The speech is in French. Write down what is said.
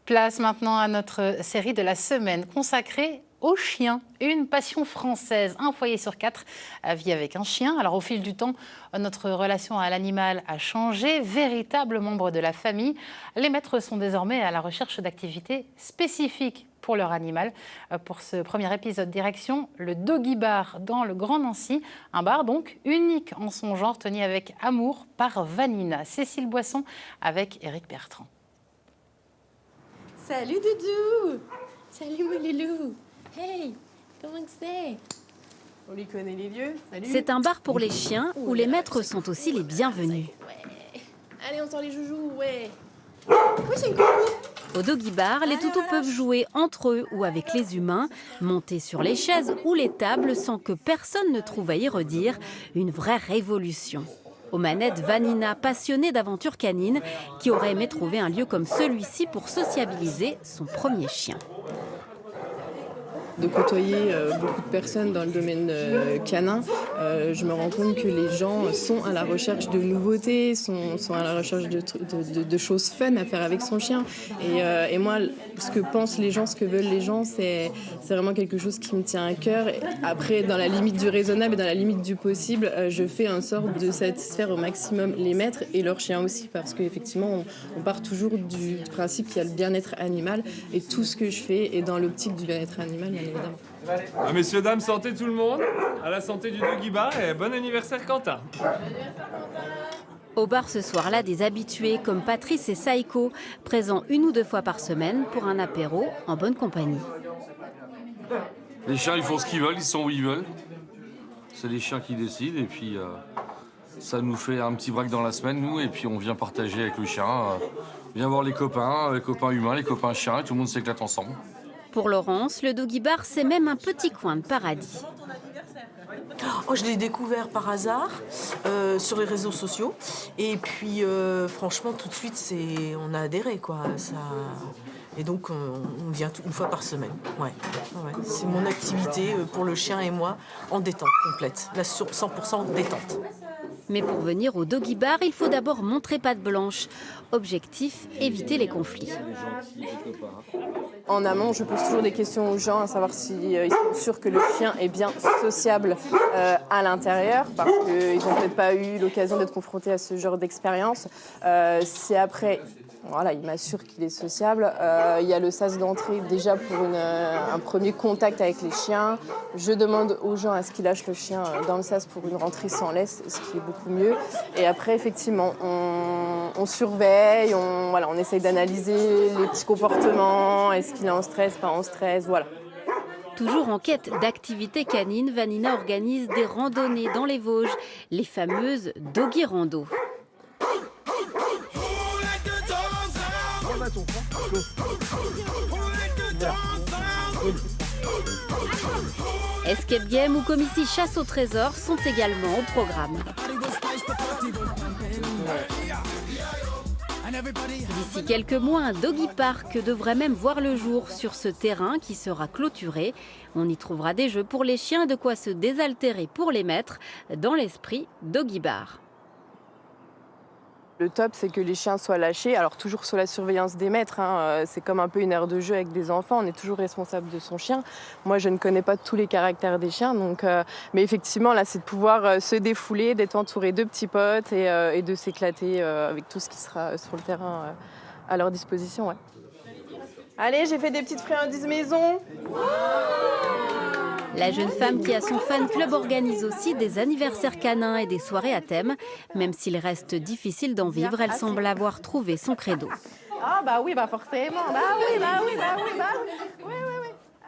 Place maintenant à notre série de la semaine consacrée aux chiens, une passion française. Un foyer sur 4 vit avec un chien. Alors au fil du temps, notre relation à l'animal a changé. Véritable membre de la famille, les maîtres sont désormais à la recherche d'activités spécifiques pour leur animal. Pour ce premier épisode, direction le Doggy Bar dans le Grand Nancy. Un bar donc unique en son genre, tenu avec amour par Vanina. Cécile Boisson avec Éric Bertrand. Salut Doudou! Salut mon loulou! Hey! Comment c'est? On lui connaît les lieux. Salut! C'est un bar pour les chiens où les maîtres sont aussi les bienvenus. Ouais. Allez, on sort les joujoux, ouais! Oui, c'est une coucou! Au Doggy Bar, les toutous peuvent jouer entre eux ou avec les humains, monter sur les chaises ou les tables sans que personne ne trouve à y redire. Une vraie révolution. Aux manettes, Vanina, passionnée d'aventures canines, qui aurait aimé trouver un lieu comme celui-ci pour sociabiliser son premier chien. De côtoyer beaucoup de personnes dans le domaine canin, je me rends compte que les gens sont à la recherche de nouveautés, sont à la recherche de choses fun à faire avec son chien. Et moi, ce que pensent les gens, ce que veulent les gens, c'est vraiment quelque chose qui me tient à cœur. Après, dans la limite du raisonnable et dans la limite du possible, je fais en sorte de satisfaire au maximum les maîtres et leurs chiens aussi, parce qu'effectivement, on part toujours du principe qu'il y a le bien-être animal, et tout ce que je fais est dans l'optique du bien-être animal, bien évidemment. Ah, messieurs, dames, santé tout le monde, à la santé du Doggy Bar et bon anniversaire Quentin. Au bar ce soir-là, des habitués comme Patrice et Saïko, présents 1 ou 2 fois par semaine pour un apéro en bonne compagnie. Les chiens, ils font ce qu'ils veulent, ils sont où ils veulent. C'est les chiens qui décident et puis ça nous fait un petit break dans la semaine, nous, et puis on vient partager avec le chien. On vient voir les copains humains, les copains chiens, et tout le monde s'éclate ensemble. Pour Laurence, le Doggy Bar, c'est même un petit coin de paradis. Oh, je l'ai découvert par hasard sur les réseaux sociaux. Et puis, franchement, tout de suite, on a adhéré, quoi. Et donc, on vient une fois par semaine. Ouais. C'est mon activité pour le chien et moi en détente complète. Là, sur 100% détente. Mais pour venir au Doggy Bar, il faut d'abord montrer patte blanche. Objectif, éviter les conflits. En amont, je pose toujours des questions aux gens, à savoir s'ils sont sûrs que le chien est bien sociable à l'intérieur, parce qu'ils n'ont peut-être pas eu l'occasion d'être confrontés à ce genre d'expérience. C'est après... Voilà, il m'assure qu'il est sociable. Il y a le sas d'entrée déjà pour un premier contact avec les chiens. Je demande aux gens à ce qu'ils lâchent le chien dans le sas pour une rentrée sans laisse, ce qui est beaucoup mieux. Et après, effectivement, on surveille, on essaye d'analyser les petits comportements. Est-ce qu'il est en stress, pas en stress, voilà. Toujours en quête d'activités canines, Vanina organise des randonnées dans les Vosges, les fameuses Doggy Rando. Escape game ou comme ici chasse au trésor sont également au programme. D'ici quelques mois, un Doggy Park devrait même voir le jour sur ce terrain qui sera clôturé. On y trouvera des jeux pour les chiens, de quoi se désaltérer pour les maîtres dans l'esprit Doggy Bar. Le top, c'est que les chiens soient lâchés, alors toujours sous la surveillance des maîtres. C'est comme un peu une aire de jeu avec des enfants, on est toujours responsable de son chien. Moi, je ne connais pas tous les caractères des chiens, mais effectivement, là, c'est de pouvoir se défouler, d'être entouré de petits potes et de s'éclater avec tout ce qui sera sur le terrain à leur disposition. Ouais. Allez, j'ai fait des petites friandises maison. La jeune femme qui a son fan club organise aussi des anniversaires canins et des soirées à thème. Même s'il reste difficile d'en vivre, elle semble avoir trouvé son credo. Ah bah oui, bah forcément, bah oui. Ouais.